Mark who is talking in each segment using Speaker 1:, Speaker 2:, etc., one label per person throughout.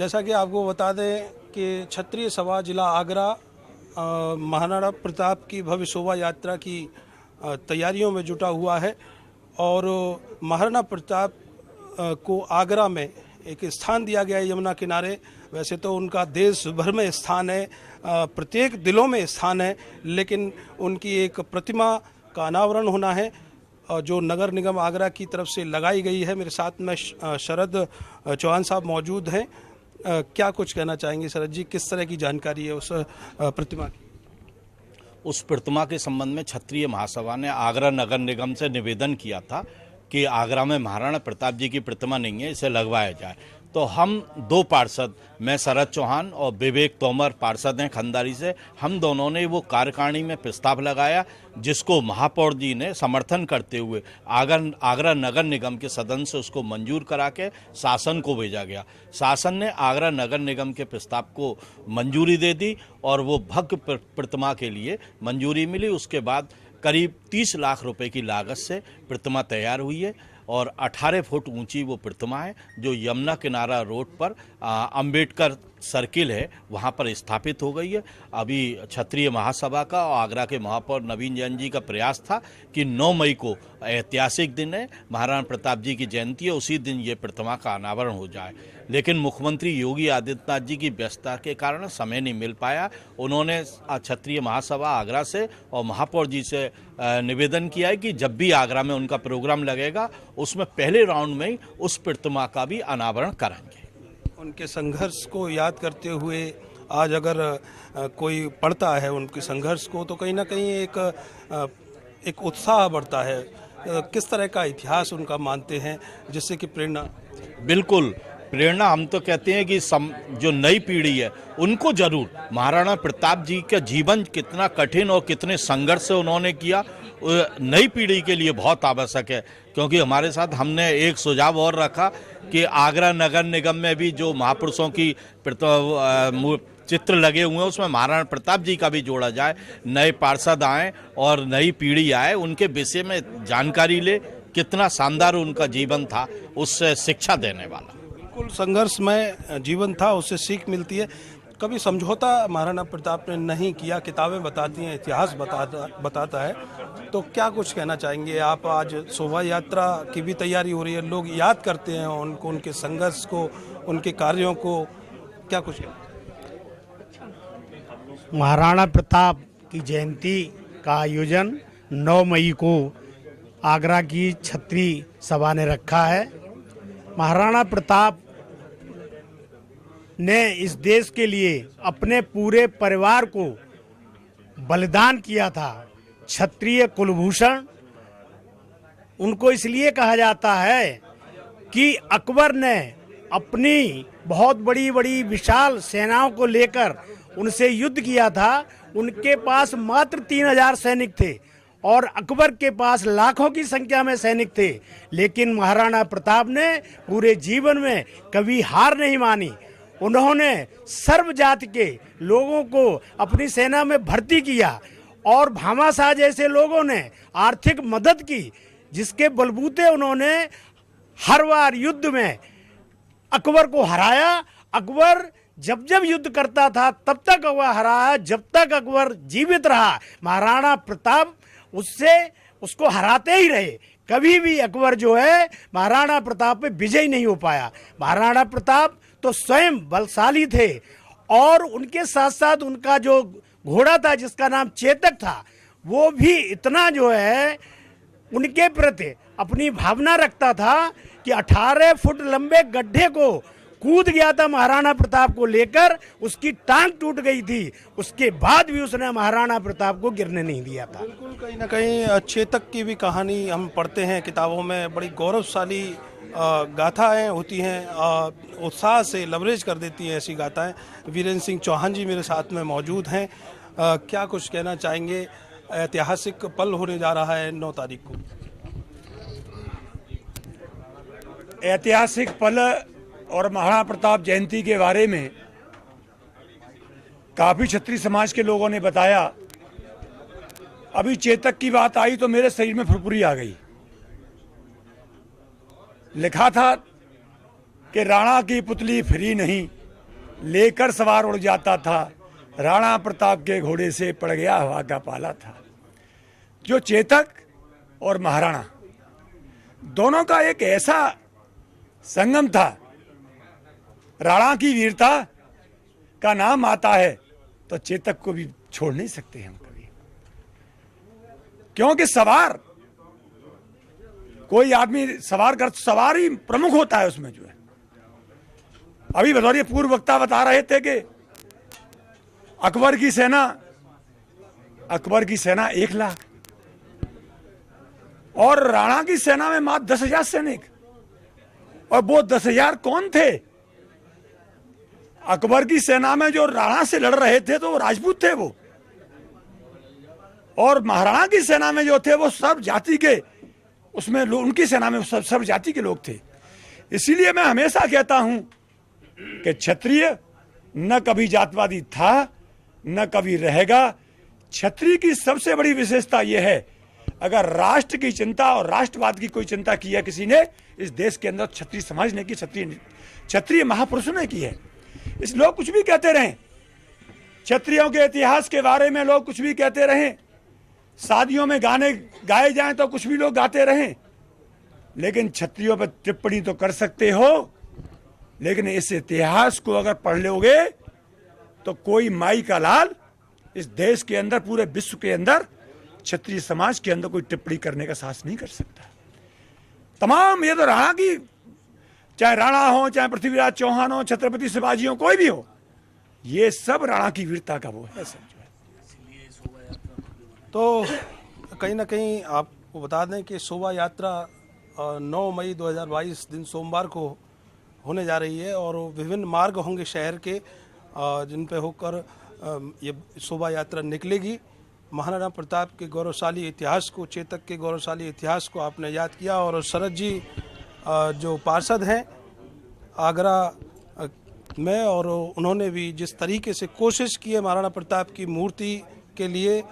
Speaker 1: जैसा कि आपको बता दें कि क्षत्रिय सभा जिला आगरा महाराणा प्रताप की भव्य शोभा यात्रा की तैयारियों में जुटा हुआ है और महाराणा प्रताप को आगरा में एक स्थान दिया गया है यमुना किनारे। वैसे तो उनका देश भर में स्थान है, प्रत्येक दिलों में स्थान है, लेकिन उनकी एक प्रतिमा का अनावरण होना है जो नगर निगम आगरा की तरफ से लगाई गई है। मेरे साथ में शरद चौहान साहब मौजूद हैं। क्या कुछ कहना चाहेंगे शरद जी, किस तरह की जानकारी है उस प्रतिमा की?
Speaker 2: उस प्रतिमा के संबंध में क्षत्रिय महासभा ने आगरा नगर निगम से निवेदन किया था कि आगरा में महाराणा प्रताप जी की प्रतिमा नहीं है, इसे लगवाया जाए। तो हम दो पार्षद, मैं शरद चौहान और विवेक तोमर पार्षद हैं खंडारी से, हम दोनों ने वो कार्यकारिणी में प्रस्ताव लगाया जिसको महापौर जी ने समर्थन करते हुए आगरा नगर निगम के सदन से उसको मंजूर करा के शासन को भेजा गया। शासन ने आगरा नगर निगम के प्रस्ताव को मंजूरी दे दी और वो भव्य प्रतिमा के लिए मंजूरी मिली। उसके बाद करीब 30 लाख रुपए की लागत से प्रतिमा तैयार हुई है और 18 फुट ऊंची वो प्रतिमा है जो यमुना किनारा रोड पर अंबेडकर सर्किल है वहाँ पर स्थापित हो गई है। अभी क्षत्रिय महासभा का और आगरा के महापौर नवीन जैन जी का प्रयास था कि 9 मई को ऐतिहासिक दिन है, महाराणा प्रताप जी की जयंती है, उसी दिन ये प्रतिमा का अनावरण हो जाए। लेकिन मुख्यमंत्री योगी आदित्यनाथ जी की व्यस्तता के कारण समय नहीं मिल पाया। उन्होंने क्षत्रिय महासभा आगरा से और महापौर जी से निवेदन किया है कि जब भी आगरा में उनका प्रोग्राम लगेगा उसमें पहले राउंड में ही उस प्रतिमा का भी अनावरण कराएंगे।
Speaker 1: उनके संघर्ष को याद करते हुए आज अगर कोई पढ़ता है उनके संघर्ष को तो कहीं ना कहीं एक उत्साह बढ़ता है। किस तरह का इतिहास उनका मानते हैं जिससे कि प्रेरणा?
Speaker 2: बिल्कुल प्रेरणा हम तो कहते हैं कि जो नई पीढ़ी है उनको जरूर महाराणा प्रताप जी का जीवन कितना कठिन और कितने संघर्ष से उन्होंने किया, नई पीढ़ी के लिए बहुत आवश्यक है। क्योंकि हमारे साथ हमने एक सुझाव और रखा कि आगरा नगर निगम में भी जो महापुरुषों की चित्र लगे हुए हैं उसमें महाराणा प्रताप जी का भी जोड़ा जाए। नए पार्षद आए और नई पीढ़ी आए, उनके विषय में जानकारी ले, कितना शानदार उनका जीवन था, उससे शिक्षा देने वाला।
Speaker 1: बिल्कुल संघर्षमय जीवन था, उससे सीख मिलती है। कभी समझौता महाराणा प्रताप ने नहीं किया, किताबें बताती हैं, इतिहास बताता है। तो क्या कुछ कहना चाहेंगे आप? आज शोभा यात्रा की भी तैयारी हो रही है, लोग याद करते हैं उनको, उनके संघर्ष को, उनके कार्यों को, क्या कुछ?
Speaker 3: महाराणा प्रताप की जयंती का आयोजन 9 मई को आगरा की क्षत्रिय सभा ने रखा है। महाराणा प्रताप ने इस देश के लिए अपने पूरे परिवार को बलिदान किया था। क्षत्रिय कुलभूषण उनको इसलिए कहा जाता है कि अकबर ने अपनी बहुत बड़ी बड़ी विशाल सेनाओं को लेकर उनसे युद्ध किया था। उनके पास मात्र 3000 सैनिक थे और अकबर के पास लाखों की संख्या में सैनिक थे, लेकिन महाराणा प्रताप ने पूरे जीवन में कभी हार नहीं मानी। उन्होंने सर्व जाति के लोगों को अपनी सेना में भर्ती किया और भामाशाह जैसे लोगों ने आर्थिक मदद की, जिसके बलबूते उन्होंने हर बार युद्ध में अकबर को हराया। अकबर जब जब युद्ध करता था तब तक अकबर हराया, जब तक अकबर जीवित रहा महाराणा प्रताप उसको हराते ही रहे। कभी भी अकबर जो है महाराणा प्रताप पे विजय नहीं हो पाया। महाराणा प्रताप तो स्वयं बलशाली थे और उनके साथ साथ उनका जो घोड़ा था जिसका नाम चेतक था, वो भी इतना जो है उनके प्रति अपनी भावना रखता था कि 18 फुट लंबे गड्ढे को कूद गया था महाराणा प्रताप को लेकर, उसकी टांग टूट गई थी, उसके बाद भी उसने महाराणा प्रताप को गिरने नहीं दिया था।
Speaker 1: बिल्कुल, कहीं ना कहीं चेतक की भी कहानी हम पढ़ते हैं किताबों में, बड़ी गौरवशाली गाथाएं होती हैं, उत्साह से लवरेज कर देती हैं ऐसी गाथाएं। वीरेंद्र सिंह चौहान जी मेरे साथ में मौजूद हैं। क्या कुछ कहना चाहेंगे? ऐतिहासिक पल होने जा रहा है 9 तारीख को।
Speaker 4: ऐतिहासिक पल और महाराणा प्रताप जयंती के बारे में काफ़ी क्षत्रिय समाज के लोगों ने बताया। अभी चेतक की बात आई तो मेरे शरीर में फुरफुरी आ गई। लिखा था कि राणा की पुतली फ्री नहीं, लेकर सवार उड़ जाता था, राणा प्रताप के घोड़े से पड़ गया हवा का पाला था। जो चेतक और महाराणा दोनों का एक ऐसा संगम था, राणा की वीरता का नाम आता है तो चेतक को भी छोड़ नहीं सकते हम कभी, क्योंकि सवार कोई आदमी सवार ही प्रमुख होता है उसमें जो है। अभी बतौर पूर्व वक्ता बता रहे थे कि अकबर की सेना 1 लाख और राणा की सेना में मात्र 10,000 सैनिक। और वो 10,000 कौन थे? अकबर की सेना में जो राणा से लड़ रहे थे तो वो राजपूत थे वो, और महाराणा की सेना में जो थे वो सब जाति के, उसमें उनकी सेना में सब जाति के लोग थे। इसीलिए मैं हमेशा कहता हूं कि क्षत्रिय न कभी जातवादी था न कभी रहेगा। क्षत्रिय की सबसे बड़ी विशेषता यह है, अगर राष्ट्र की चिंता और राष्ट्रवाद की कोई चिंता की है किसी ने इस देश के अंदर, क्षत्रिय समाज ने की, क्षत्रिय महापुरुषों ने की है। इस लोग कुछ भी कहते रहें, क्षत्रियों के इतिहास के बारे में लोग कुछ भी कहते रहें, शादियों में गाने गाए जाएं तो कुछ भी लोग गाते रहें, लेकिन क्षत्रियों पर टिप्पणी तो कर सकते हो, लेकिन इस इतिहास को अगर पढ़ लोगे तो कोई माई का लाल इस देश के अंदर, पूरे विश्व के अंदर क्षत्रिय समाज के अंदर कोई टिप्पणी करने का साहस नहीं कर सकता। तमाम ये तो राणा की, चाहे राणा हो, चाहे पृथ्वीराज चौहान हो, छत्रपति शिवाजी हो, कोई भी हो, ये सब राणा की वीरता का वो है सब जो है।
Speaker 1: तो कहीं ना कहीं आपको बता दें कि शोभा यात्रा 9 मई 2022 दिन सोमवार को होने जा रही है और विभिन्न मार्ग होंगे शहर के जिन पे होकर ये शोभा यात्रा निकलेगी। महाराणा प्रताप के गौरवशाली इतिहास को, चेतक के गौरवशाली इतिहास को आपने याद किया। और शरद जी जो पार्षद हैं आगरा में, और उन्होंने भी जिस तरीके से कोशिश की है महाराणा प्रताप की मूर्ति के लिए,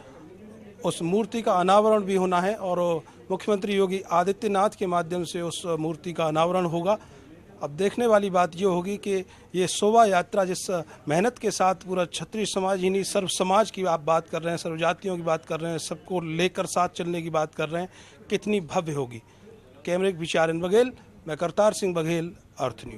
Speaker 1: उस मूर्ति का अनावरण भी होना है और मुख्यमंत्री योगी आदित्यनाथ के माध्यम से उस मूर्ति का अनावरण होगा। अब देखने वाली बात ये होगी कि ये शोभा यात्रा जिस मेहनत के साथ पूरा क्षत्रिय समाज ही नहीं, सर्व समाज की आप बात कर रहे हैं, सर्व जातियों की बात कर रहे हैं, सबको लेकर साथ चलने की बात कर रहे हैं, कितनी भव्य होगी। कैमरे के पीछे आर्यन बघेल, मैं करतार सिंह बघेल, अर्थ न्यूज।